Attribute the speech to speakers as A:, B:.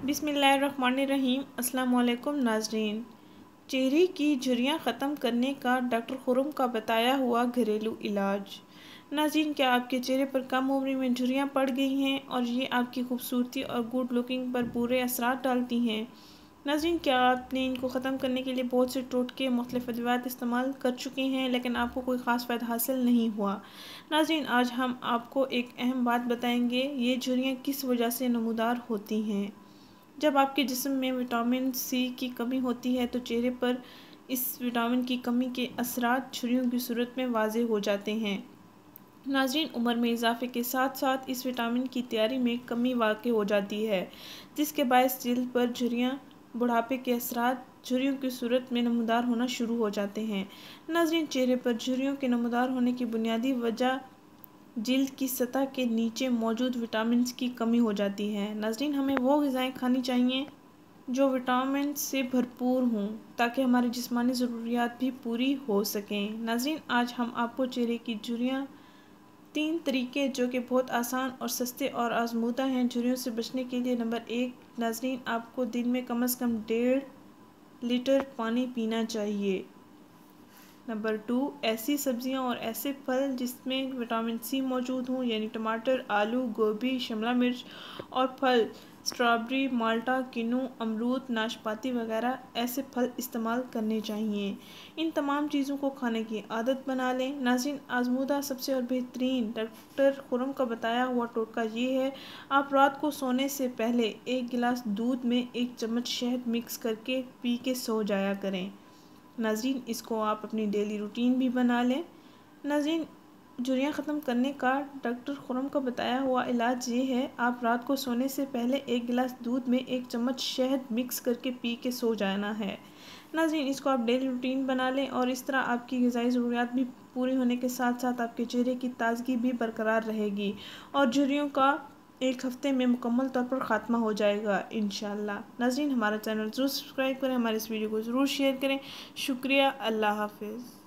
A: बिस्मिल्लाहिर्रहमानिर्रहीम। अस्सलाम वालेकुम नाज़रीन। चेहरे की झुर्रियाँ ख़त्म करने का डॉक्टर खुर्रम का बताया हुआ घरेलू इलाज। नाज़रीन, क्या आपके चेहरे पर कम उम्र में झुर्रियाँ पड़ गई हैं और ये आपकी खूबसूरती और गुड लुकिंग पर बुरे असरात डालती हैं? नाज़रीन, क्या आपने इनको ख़त्म करने के लिए बहुत से टोटके मुख्तलिफ़ अदवियात इस्तेमाल कर चुके हैं लेकिन आपको कोई ख़ास फ़ायदा हासिल नहीं हुआ? नाज़रीन, आज हम आपको एक अहम बात बताएंगे, ये झुर्रियाँ किस वजह से नमूदार होती हैं। जब आपके जिस्म में विटामिन सी की कमी होती है तो चेहरे पर इस विटामिन की कमी के असरात झुर्रियों की सूरत में वाज़ेह हो जाते हैं। नाज़रीन, उम्र में इजाफे के साथ साथ इस विटामिन की तैयारी में कमी वाक़ई हो जाती है, जिसके बायस जिल्द पर झुर्रियाँ बुढ़ापे के असरात झुर्रियों की सूरत में नमूदार होना शुरू हो जाते हैं। नाज़रीन, चेहरे पर झुर्रियों के नमूदार होने की बुनियादी वजह जिल्द की सतह के नीचे मौजूद विटामिन की कमी हो जाती है। नाज़रीन, हमें वो ग़िज़ाएँ खानी चाहिए जो विटामिन से भरपूर हों ताकि हमारी जिस्मानी ज़रूरियात भी पूरी हो सकें। नाज़रीन, आज हम आपको चेहरे की झुर्रियाँ 3 तरीके जो कि बहुत आसान और सस्ते और आज़मूदा हैं झुर्रियों से बचने के लिए। नंबर 1, नाज़रीन, आपको दिन में कम से कम 1.5 लीटर पानी पीना चाहिए। नंबर 2, ऐसी सब्जियां और ऐसे फल जिसमें विटामिन सी मौजूद हों, यानी टमाटर, आलू, गोभी, शिमला मिर्च और फल स्ट्रॉबेरी, माल्टा, किन्नू, अमरूद, नाशपाती वगैरह ऐसे फल इस्तेमाल करने चाहिए। इन तमाम चीज़ों को खाने की आदत बना लें। नाज़रीन, आज़मूदा सबसे और बेहतरीन डॉक्टर खुर्रम का बताया हुआ टोटका ये है, आप रात को सोने से पहले 1 गिलास दूध में 1 चम्मच शहद मिक्स करके पी के सो जाया करें। नाज़रीन, इसको आप अपनी डेली रूटीन भी बना लें। नाज़रीन, झुर्रियाँ ख़त्म करने का डॉक्टर खुर्रम का बताया हुआ इलाज ये है, आप रात को सोने से पहले 1 गिलास दूध में 1 चम्मच शहद मिक्स करके पी के सो जाना है। नाज़रीन, इसको आप डेली रूटीन बना लें और इस तरह आपकी ग़िज़ाई ज़रूरियात भी पूरी होने के साथ साथ आपके चेहरे की ताज़गी भी बरकरार रहेगी और झुर्रियों का 1 हफ़्ते में मुकम्मल तौर पर ख़ात्मा हो जाएगा इंशाअल्लाह। नाज़रीन, हमारा चैनल ज़रूर सब्सक्राइब करें, हमारे इस वीडियो को ज़रूर शेयर करें। शुक्रिया। अल्लाह हाफ़िज़।